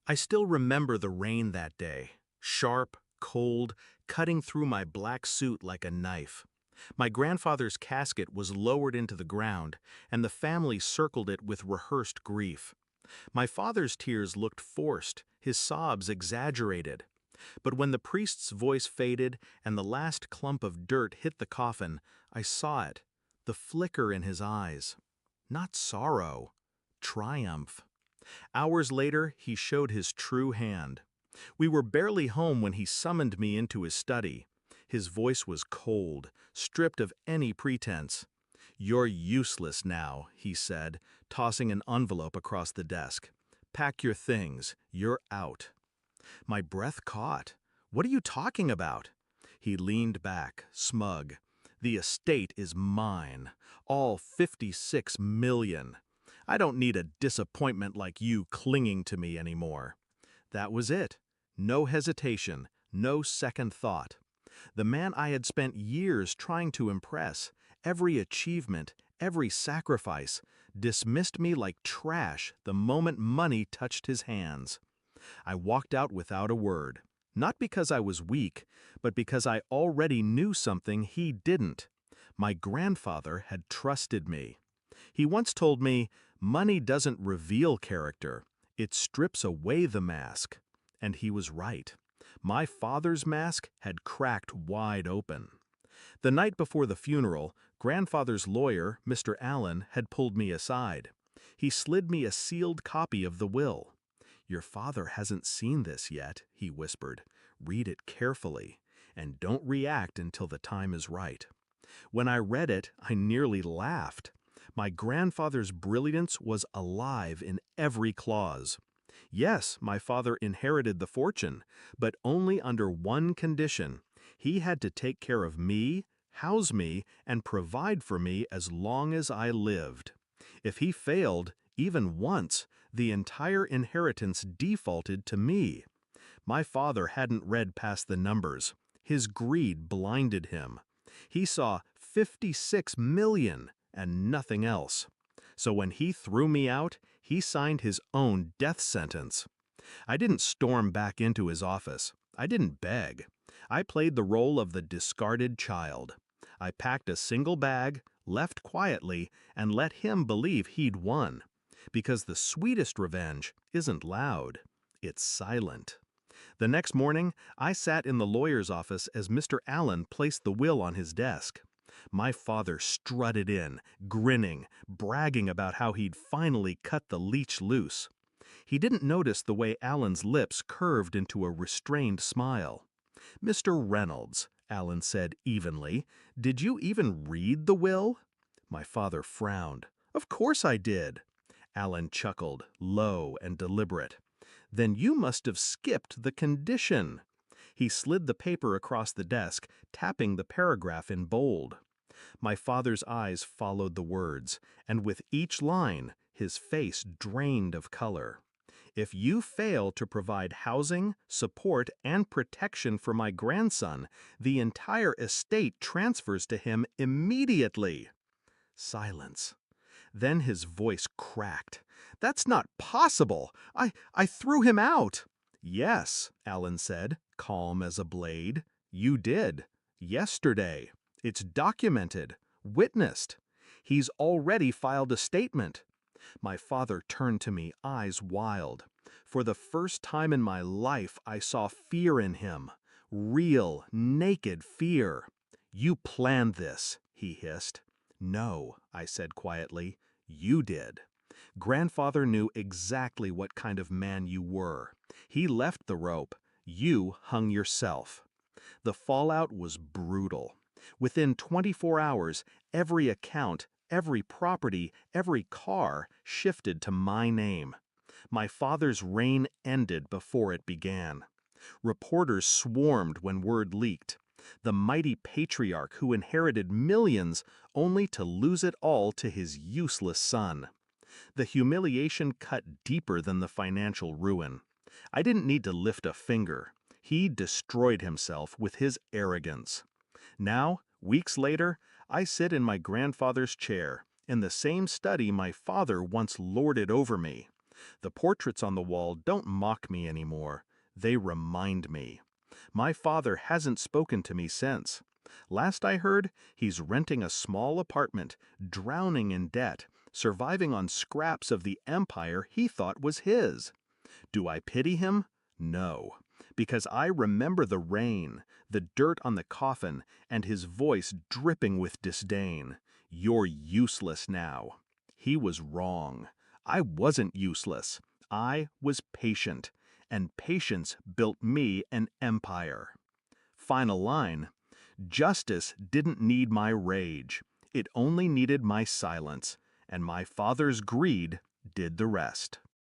I still remember the rain that day, sharp, cold, cutting through my black suit like a knife. My grandfather's casket was lowered into the ground, and the family circled it with rehearsed grief. My father's tears looked forced, his sobs exaggerated. But when the priest's voice faded and the last clump of dirt hit the coffin, I saw it, the flicker in his eyes. Not sorrow, triumph. Hours later, he showed his true hand. We were barely home when he summoned me into his study. His voice was cold, stripped of any pretense. "You're useless now," he said, tossing an envelope across the desk. "Pack your things. You're out." My breath caught. "What are you talking about?" He leaned back, smug. "The estate is mine. All 56 million. I don't need a disappointment like you clinging to me anymore." That was it. No hesitation, no second thought. The man I had spent years trying to impress, every achievement, every sacrifice, dismissed me like trash the moment money touched his hands. I walked out without a word, not because I was weak, but because I already knew something he didn't. My grandfather had trusted me. He once told me, "Money doesn't reveal character, it strips away the mask." And he was right. My father's mask had cracked wide open. The night before the funeral, grandfather's lawyer, Mr. Allen, had pulled me aside. He slid me a sealed copy of the will. "Your father hasn't seen this yet," he whispered. "Read it carefully, and don't react until the time is right." When I read it, I nearly laughed. My grandfather's brilliance was alive in every clause. Yes, my father inherited the fortune, but only under one condition. He had to take care of me, house me, and provide for me as long as I lived. If he failed, even once, the entire inheritance defaulted to me. My father hadn't read past the numbers. His greed blinded him. He saw 56 million and nothing else. So when he threw me out, he signed his own death sentence. I didn't storm back into his office. I didn't beg. I played the role of the discarded child. I packed a single bag, left quietly, and let him believe he'd won. Because the sweetest revenge isn't loud, it's silent. The next morning, I sat in the lawyer's office as Mr. Allen placed the will on his desk. My father strutted in, grinning, bragging about how he'd finally cut the leech loose. He didn't notice the way Allen's lips curved into a restrained smile. "Mr. Reynolds," Allen said evenly, "did you even read the will?" My father frowned. "Of course I did." Allen chuckled, low and deliberate. "Then you must have skipped the condition." He slid the paper across the desk, tapping the paragraph in bold. My father's eyes followed the words, and with each line, his face drained of color. "If you fail to provide housing, support, and protection for my grandson, the entire estate transfers to him immediately." Silence. Then his voice cracked. "That's not possible! I threw him out!" "Yes," Allen said, calm as a blade. "You did. Yesterday. It's documented, witnessed. He's already filed a statement." My father turned to me, eyes wild. For the first time in my life, I saw fear in him. Real, naked fear. "You planned this," he hissed. "No," I said quietly. "You did. Grandfather knew exactly what kind of man you were. He left the rope. You hung yourself." The fallout was brutal. Within 24 hours, every account, every property, every car shifted to my name. My father's reign ended before it began. Reporters swarmed when word leaked. The mighty patriarch who inherited millions only to lose it all to his useless son. The humiliation cut deeper than the financial ruin. I didn't need to lift a finger. He destroyed himself with his arrogance. Now, weeks later, I sit in my grandfather's chair, in the same study my father once lorded over me. The portraits on the wall don't mock me anymore. They remind me. My father hasn't spoken to me since. Last I heard, he's renting a small apartment, drowning in debt, surviving on scraps of the empire he thought was his. Do I pity him? No, because I remember the rain, the dirt on the coffin, and his voice dripping with disdain. You're useless now. He was wrong. I wasn't useless. I was patient, and patience built me an empire. Final line: justice didn't need my rage. It only needed my silence, and my father's greed did the rest.